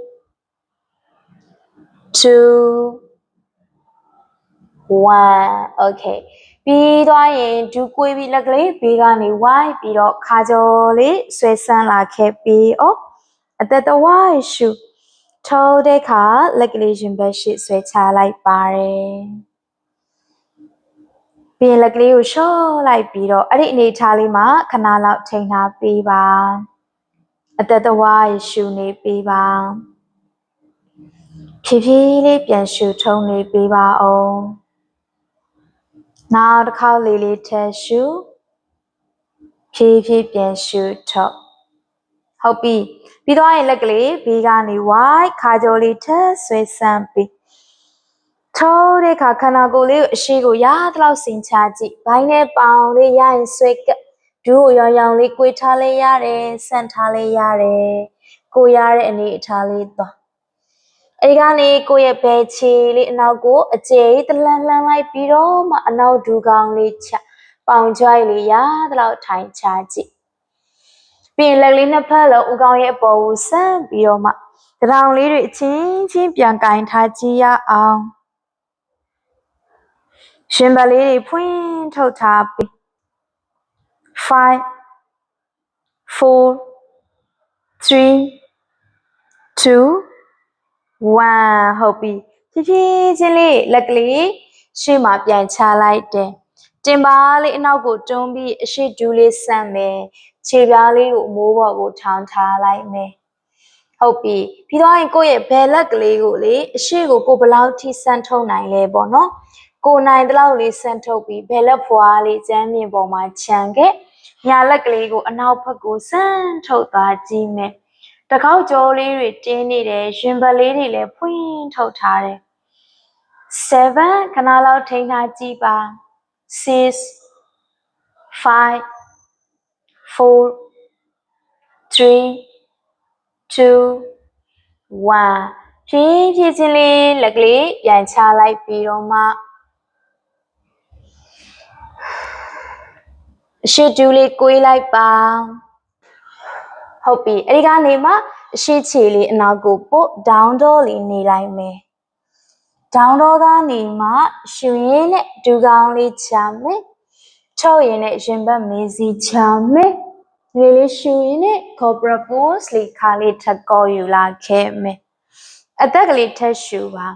2 1 okay ပြီးသွားရင်ဒူးကွေးပြီးလက်ကလေးဘေးကနေဝိုင်းပြီးတော့ခါကြော်လေးဆွဲဆန်းလာခဲ့ပြီးအသက်တဝါးရှူထိုးတဲ့ခါလက်ကလေးရင်ဘတ်ရှိဆွဲချလိုက်ပါတယ်ပြီးလက်ကလေးကိုလျှော့လိုက်ပြီးတော့အဲ့ဒီအနေထားလေးမှာခဏလောက်ထိန်းထားပေးပါအသက်တဝါးရှူနေပေးပါဖြည်းဖြည်းလေးပြန်ရှူထုံးနေပေးပါအောင်နောက်တစ်ခေါက်လေးလေးထပ်ရှူဖြည်းဖြည်းပြန်ရှူထုတ်ဟုတ်ပြီပြီးတော့ရင်လက်ကလေးဘေးကနေဝိုင်းခါကြောလေးထပ်ဆွဲဆန်းပြီးထိုးတဲ့ခါခန္ဓာကိုယ်လေးကိုအရှိကိုရသလောက်စင်ချကြည့်ဘိုင်းနဲ့ပေါင်လေးရရင်ဆွဲကပ်ဒူးကိုရောင်ရောင်လေး꿰ထားလေးရတယ်ဆန့်ထားလေးရတယ်ကိုရတဲ့အနေအထားလေးသွားအဲဒီကနေကိုယ့်ရဲ့ဘဲချီလေးအနောက်ကိုအကျယ်တလှမ်းလှမ်းလိုက်ပြီးတော့မှအနောက်ဒူးကောင်းလေးချပေါင်ကြွိုက်လေးရသလောက်ထိုင်ချကြည့်ပြီးရင်လက်လေးနှစ်ဖက်လုံးဦးခေါင်းရဲ့အပေါ်ကိုဆန့်ပြီးတော့မှတောင်လေးတွေအချင်းချင်းပြန်ကင်ထားကြည့်ရအောင်ရှင်ဘတ်လေးတွေဖွင့်ထုတ်ထားပြီး5 4 3 2 1ဟုတ်ပြီဖြည်းဖြည်းချင်းလေးလက်ကလေးရှေ့မှာပြန်ချလိုက်တယ်တင်ပါလေးအနောက်ကိုတွန်းပြီးအရှိဒူးလေးဆန့်မယ်ခြေပြားလေးကိုအမိုးပေါ်ကိုထောင်ထားလိုက်မယ်ဟုတ်ပြီပြီးတော့ရင်ကိုယ့်ရဲ့ဘယ်လက်ကလေးကိုလေအရှိကိုဘယ်လောက်ထိဆန့်ထုတ်နိုင်လဲပေါ့နော်ကိုနိုင်တလောက်လေးဆန့်ထုတ်ပြီးဘယ်လက်ဖွားလေးကျမ်းမြင့်ပေါ်မှာခြံခဲ့ညာလက်ကလေးကိုအနောက်ဘက်ကိုဆန့်ထုတ်သွားကြည့်မယ်တကောက်ကြောလေးတွေတင်းနေတယ်ရင်ဘတ်လေးတွေလည်းဖွင့်ထုတ်ထားတယ်7ခဏလောက်ထိန်းထားကြည့်ပါ6 5 4 3 2 1ဖြည်းဖြည်းချင်းလေးလက်ကလေးပြန်ချလိုက်ပြီးတော့မှအရှိတူးလေး꿰လိုက်ပါဟုတ်ပြီအဲ့ဒီကနေမှအရှိချီလေးအနောက်ကိုပို့ down dog လေးနေလိုက်မယ် down dog ကနေမှရှူရင်းနဲ့ဒူးကောင်းလေးချမယ်ချုပ်ရင်းနဲ့ရင်ဘတ်မေးစီချမယ်လေးရှူရင်းနဲ့ cobra pose လေးခါလေးထပ်ကောယူလာခဲ့မယ်အသက်ကလေးထပ်ရှူပါ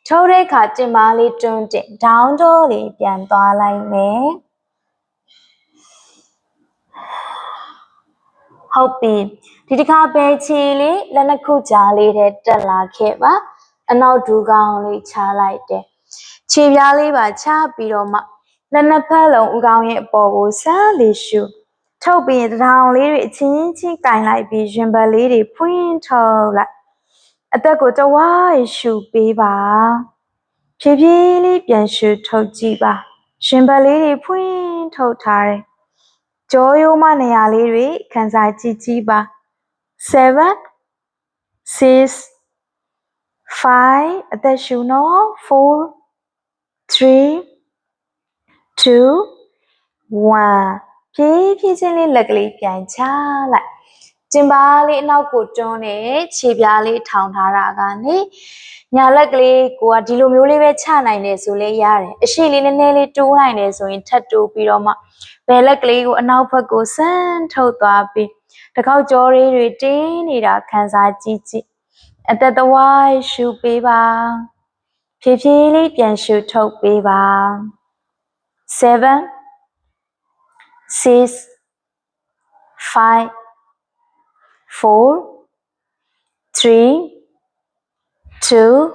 ထိုးတဲ့အခါတင်ပါလေးတွန်းတင် down dog လေးပြန်သွားလိုက်မယ်ဟုတ်ပြီဒီတစ်ခါပဲချီလေးလက်နှစ်ခုကြားလေးထဲတက်လာခဲ့ပါအနောက်ဒူးကောင်းလေးချလိုက်တယ်ခြေပြားလေးပါချပြီးတော့မှလက်နှစ်ဖက်လုံးဦးခေါင်းရဲ့အပေါ်ကိုဆန်းလေးရှူထုတ်ပြီးတောင်လေးတွေအချင်းချင်းကင်လိုက်ပြီးရင်ဘတ်လေးတွေဖွင့်ထုတ်လိုက်အသက်ကိုတဝါးရှူပေးပါဖြည်းဖြည်းလေးပြန်ရှူထုတ်ကြည့်ပါ ရှင်ဘက်လေးတွေဖွင့်ထုတ်ထားတယ်ကြောရိုးမနေရာလေးတွေခံစားကြည့်ကြည့်ပါ7 6 5အသက်ရှူနော်4 3 2 1ဖြည်းဖြည်းချင်းလေးလက်ကလေးပြန်ချလိုက်ကျင်ပါလေးအနောက်ကိုတွန်းနေခြေပြားလေးထောင်ထားတာကနေညာလက်ကလေးကိုကဒီလိုမျိုးလေးပဲချနိုင်တယ်ဆိုလဲရတယ်အရှိလေးနည်းနည်းလေးတိုးနိုင်တယ်ဆိုရင်ထပ်တိုးပြီးတော့မှဘယ်လက်ကလေးကိုအနောက်ဘက်ကိုဆန်းထုတ်သွားပြီးတစ်ခေါက်ကြောလေးတွေတင်းနေတာခံစားကြည့်ကြည့်အသက်သဝိုင်းရှူပေးပါဖြည်းဖြည်းလေးပြန်ရှူထုတ်ပေးပါ7 6 5 4 3 2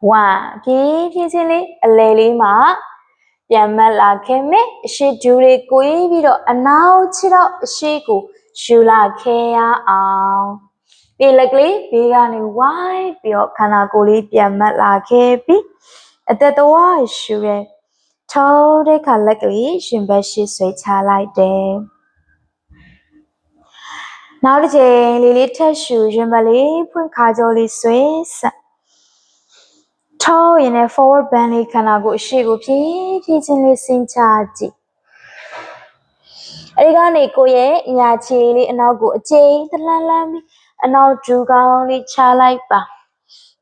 1ဖြည်းဖြည်းချင်းလေးအလဲလေးမှာပြန်မလာခဲ့မယ်အရှိဒူတွေကိုရေးပြီးတော့အနောက်ခြေတော့အရှိကိုယူလာခဲ့ရအောင်ဒီလက်ကလေးဘေးကနေဝိုင်းပြီးတော့ခန္ဓာကိုယ်လေးပြန်မလာခဲ့ပြီးအသက်တော်ရှူရဲထိုးတဲ့ခါလက်ကလေးရှင်ဘက်ရှိဆွဲချလိုက်တယ်နောက်တစ်ချိန်လေးထက်ရှူရင်မလေးဖွင့်ခါကြောလေးဆွဲဆက်ထိုးရင်လည်း forward bend လေးခန္ဓာကိုယ်အရှိကိုဖြည်းဖြည်းချင်းလေးဆင်းချကြည့်အဲဒီကနေကိုယ့်ရဲ့ညာခြေလေးအနောက်ကိုအကျိန်တလှမ်းလှမ်းပြီးအနောက်ဒူကောင်းလေးချလိုက်ပါ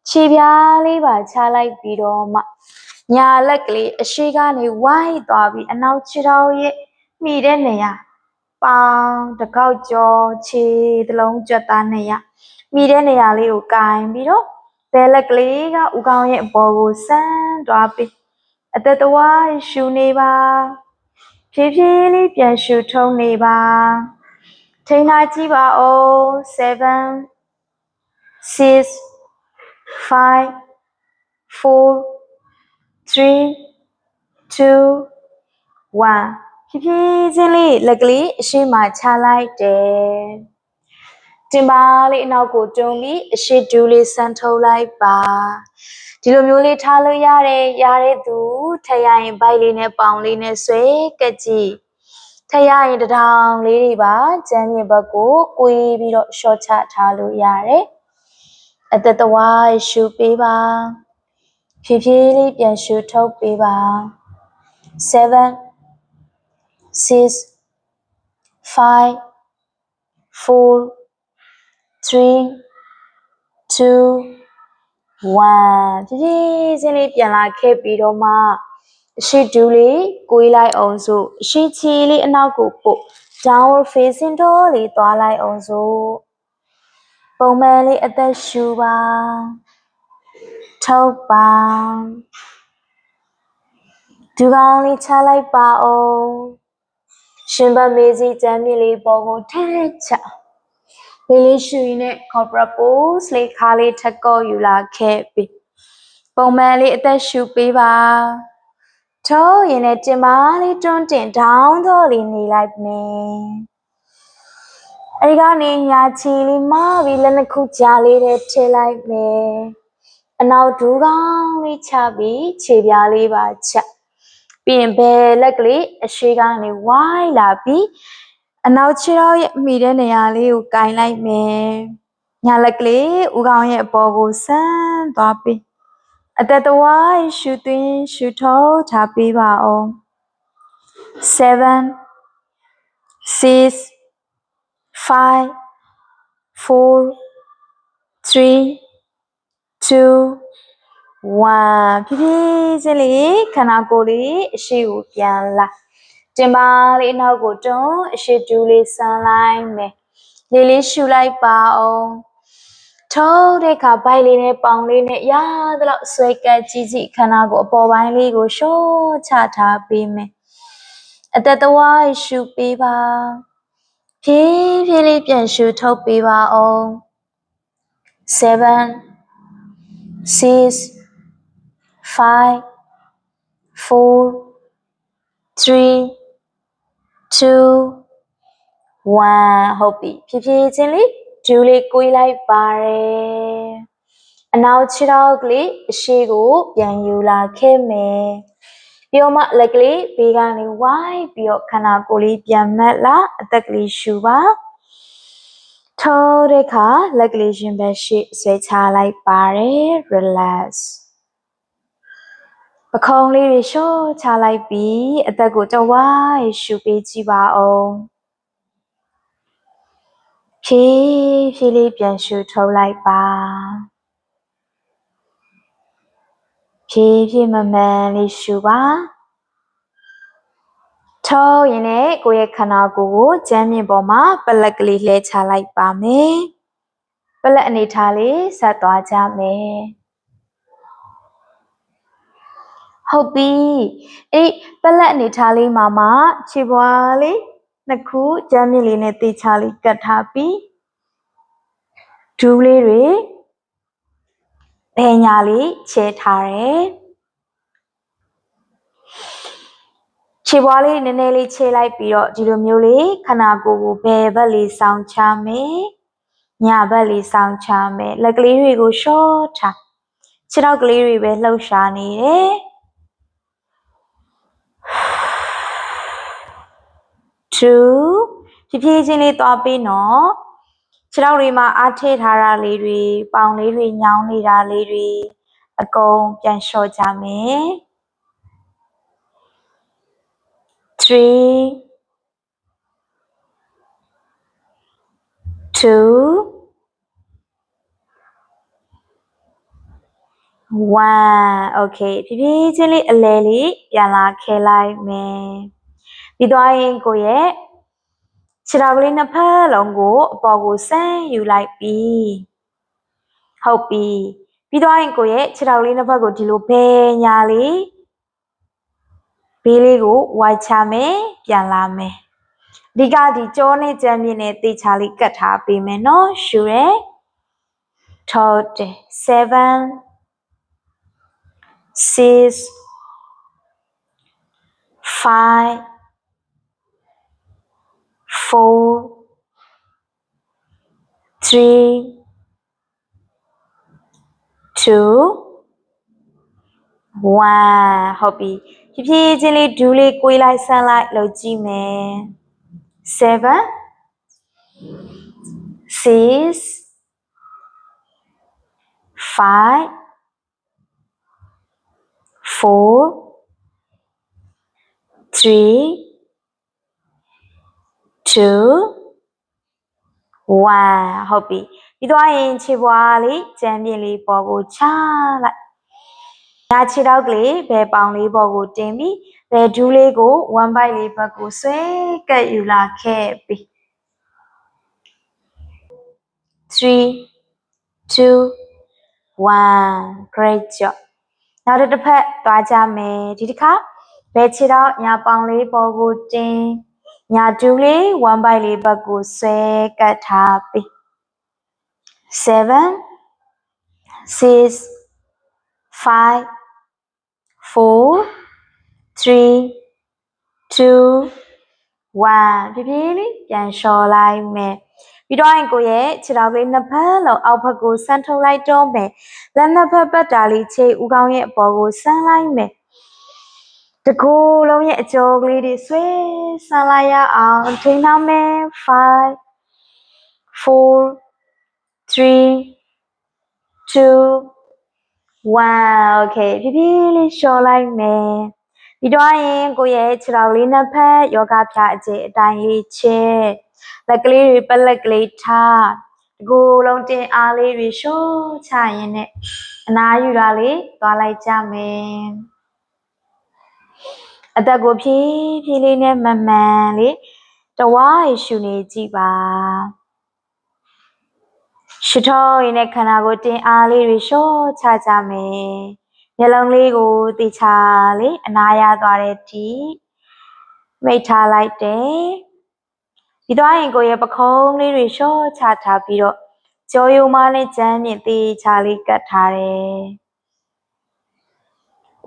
ခြေပြားလေးပါချလိုက်ပြီးတော့မှညာလက်ကလေးအရှိကနေဝိုင်းသွားပြီးအနောက်ခြေထောက်ရဲ့မိတဲ့နေရာပေါင်တစ်ခေါက်ကျော်ခြေတစ်လုံးကြွက်သားနေရမိတဲ့နေရာလေးကိုကင်ပြီးတော့ဘယ်လက်ကလေးကဥကောင်းရဲ့အပေါ်ကိုဆန်းသွားပြီးအသက်တဝိုင်းရှူနေပါဖြည်းဖြည်းလေးပြန်ရှူထုံးနေပါထိန်းထားကြည့်ပါဦး7 6 5 4 3 2 1ဖြည်းဖြည်းချင်းလေးလက်ကလေးအရှိမချလိုက်တယ်တင်ပါလေးအနောက်ကိုတွန်းပြီးအရှိဒူးလေးဆန်းထုတ်လိုက်ပါဒီလိုမျိုးလေးထားလို့ရတယ်ရတဲ့သူထရရင်ဘိုက်လေးနဲ့ပေါင်လေးနဲ့ဆွဲကကြည့်ထရရင်တထောင်လေးတွေပါကျန်းမြေဘက်ကိုကိုေးပြီးတော့ရှော့ချထားလို့ရတယ်အသက်တဝါရှူပေးပါဖြည်းဖြည်းလေးပြန်ရှူထုတ်ပေးပါ7 6 5 4 3 2 1ဖြည်းဖြည်းချင်းလေးပြန်လာခဲ့ပြီးတော့မှအရှိဒူးလေးကိုေးလိုက်အောင်စို့အရှိချီလေးအနောက်ကိုပို့ downward facing dog လေးသွားလိုက်အောင်စို့ပုံမှန်လေးအသက်ရှူပါထုတ်ပါဒူးကောင်းလေးချလိုက်ပါအောင်ရှင်ဘမေးစီကျမ်းမြေလေးပေါ်ကိုထက်ချလေးရှူရင်းနဲ့ corporate pose လေးခါလေးထက်ကောယူလာခဲ့ပြီပုံမှန်လေးအသက်ရှူပေးပါထိုးရင်လည်းတင်ပါလေးတွန်းတင်ဒေါင်းတော့လေးနေလိုက်မယ်အဲဒီကနေညာချီလေးမပြီးလက်နှစ်ခုကြားလေးနဲ့ထည့်လိုက်မယ်အနောက်ဒူးကောင်းလေးချပြီးခြေပြားလေးပါချပြီးရင်ဘယ်လက်ကလေးအရှိကနေဝိုင်းလာပြီးအနောက်ခြေထောက်ရဲ့မိတဲ့နေရာလေးကိုကင်လိုက်မယ်ညာလက်ကလေးဥကောင်းရဲ့အပေါ်ကိုဆန်းသွားပြီးအသက်တဝိုင်းရှူသွင်းရှူထုတ်ထားပေးပါအောင်7 6 5 4 3 2 1ဖြည်းဖြည်းချင်းလေးခန္ဓာကိုယ်လေးအရှိကိုပြန်လာတင်ပါလေးအနောက်ကိုတွန်းအရှိဒူးလေးဆန်းလိုက်မယ်လေးလေးရှူလိုက်ပါအောင်ထိုးတဲ့အခါဘိုက်လေးနဲ့ပေါင်လေးနဲ့ရသလောက်ဆွဲကပ်ကြည့်ကြည့်ခန္ဓာကိုယ်အပေါ်ပိုင်းလေးကိုရှော့ချထားပေးမယ်အသက်တဝါးရှူပေးပါဖြည်းဖြည်းလေးပြန်ရှူထုတ်ပေးပါအောင်7 6 5 4 3 2 1ဟုတ်ပြီဖြည်းဖြည်းချင်းလေးဒူးလေးကိုေးလိုက်ပါတယ်အနောက်ခြေထောက်ကလေးအရှိကိုပြန်ယူလာခဲ့မယ် ပြီးတော့မှလက်ကလေးဘေးကနေဝိုင်းပြီးတော့ခန္ဓာကိုယ်လေးပြန်မတ်လာအသက်ကလေးရှူပါထိုးတဲ့အခါလက်ကလေးရှင်ဘက်ရှိဆွဲချလိုက်ပါတယ် relax ပခုံးလေးတွေလျှော့ချလိုက်ပြီးအသက်ကိုတဝိုင်းရှူပေးကြည့်ပါဦးဖြည်းဖြည်းလေးပြန်ရှူထုတ်လိုက်ပါဖြည်းဖြည်းမှန်မှန်လေးရှူပါထိုးရင်လည်းကိုယ့်ရဲ့ခန္ဓာကိုယ်ကိုကျမ်းမြင့်ပေါ်မှာပလက်ကလေးလှဲချလိုက်ပါမယ်ပလက်အနေထားလေးဆက်သွားကြမယ်ဟုတ်ပြီအဲ့ပလက်အနေထားလေးမှာမှခြေပွားလေးနှစ်ခုကျမ်းမြင့်လေးနဲ့တေချာလေးကတ်ထားပြီးဒူးလေးတွေဘယ်ညာလေးချဲထားတယ်ခြေပွားလေးနည်းနည်းလေးချဲလိုက်ပြီးတော့ဒီလိုမျိုးလေးခန္ဓာကိုယ်ကိုဘယ်ဘက်လေးစောင်းချမယ်ညာဘက်လေးစောင်းချမယ်လက်ကလေးတွေကိုရှော့ထားခြေထောက်ကလေးတွေပဲလှုပ်ရှားနေတယ်2ဖြည်းဖြည်းချင်းလေးသွားပေးနော်ခြေထောက်တွေမှာအားထည့်ထားတာလေးတွေပေါင်လေးတွေညောင်းနေတာလေးတွေအကုန်ပြန်လျှော့ကြမယ်3 2 1 okay ဖြည်းဖြည်းချင်းလေးအလဲလေးပြန်လာခဲလိုက်မယ်ပြီးသွားရင်ကိုရဲ့ခြေထောက်ကလေးနှစ်ဖက်လုံးကိုအပေါ်ကိုဆန်းယူလိုက်ပြီးဟုတ်ပြီပြီးသွားရင်ကိုရဲ့ခြေထောက်လေးနှစ်ဖက်ကိုဒီလိုဘယ်ညာလေးဘေးလေးကိုဝိုက်ချမယ်ပြန်လာမယ်အဓိကဒီကြောနဲ့ကြမ်းမြင့်နဲ့တေချာလေးကတ်ထားပေးမယ်နော်ရှူရဲထောက်တယ်7 6 5 4 3 2 1ဟုတ်ပြီဖြည်းဖြည်းချင်းလေးဒူးလေးကွေးလိုက်ဆန်းလိုက်လုပ်ကြည့်မယ်7 6 5 4 3 2 1ဟုတ်ပြီပြီးသွားရင်ခြေပွားလေးကြမ်းပြင်းလေးပေါ်ကိုချလိုက်ညာခြေထောက်ကလေးဘယ်ပေါင်လေးပေါ်ကိုတင်ပြီးဘယ်ဒူးလေးကို1 bite လေးဘက်ကိုဆွဲကပ်ယူလာခဲ့ပြီ3 2 1 great job နောက်တစ်ဖက်သွားကြမယ်ဒီတစ်ခါဘယ်ခြေထောက်ညာပေါင်လေးပေါ်ကိုတင်ညာဒူးလေး1 bite လေးဘက်ကိုဆွဲကပ်ထားပြီ7 6 5 4 3 2 1ဖြည်းဖြည်းလေးပြန်လျှော်လိုက်မယ်ပြီးတော့ရင်ကိုရဲ့ခြေထောက်လေးနှစ်ဖက်လုံးအောက်ဘက်ကိုဆန်းထုတ်လိုက်တော့မယ်လက်နှစ်ဖက်ပတ်တာလေးခြေဥကောင်းရဲ့အပေါ်ကိုဆန်းလိုက်မယ်တကူလုံးရဲ့အကျော်ကလေးတွေဆွဲဆန်းလိုက်ရအောင်ထိန်းထားမယ်5 4 3 2 1 okay ဖြည်းဖြည်းလေးလျှော်လိုက်မယ်ပြီးတော့ရင်ကိုရဲ့ခြေထောက်လေးနှစ်ဖက်ယောဂဖြာအကျိအတိုင်းလေးချဲလက်ကလေးတွေပလက်ကလေးထားတကူလုံးတင်အားလေးတွေရှုံးချရင်နဲ့အနားယူတာလေးသွားလိုက်ကြမယ်အသက်ကိုဖြည်းဖြည်းလေးနဲ့မှန်မှန်လေးတဝါးရှူနေကြည့်ပါရှုထောင်းရင်နဲ့ခန္ဓာကိုယ်တင်အားလေးတွေရှော့ချကြမယ်မျက်လုံးလေးကိုတေချာလေးအနားရသွားတဲ့ဒီမိတ်ထားလိုက်တယ်ဒီသွားရင်ကိုယ်ရဲ့ပခုံးလေးတွေရှော့ချထားပြီးတော့ကြောယုံမနဲ့ကျမ်းမြင့်တေချာလေးကတ်ထားတယ်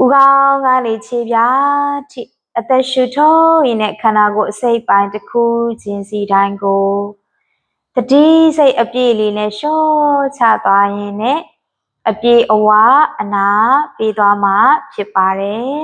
ဥကောင်းကနေခြေပြားထိအသက်ရှုထောင်းရင်နဲ့ခန္ဓာကိုယ်အစိတ်ပိုင်းတစ်ခုချင်းစီတိုင်းကိုတတိစိတ်အပြည့်လေးနဲ့ရှော့ချသွားရင်နဲ့အပြည့်အဝအနာပေးသွားမှာဖြစ်ပါတယ်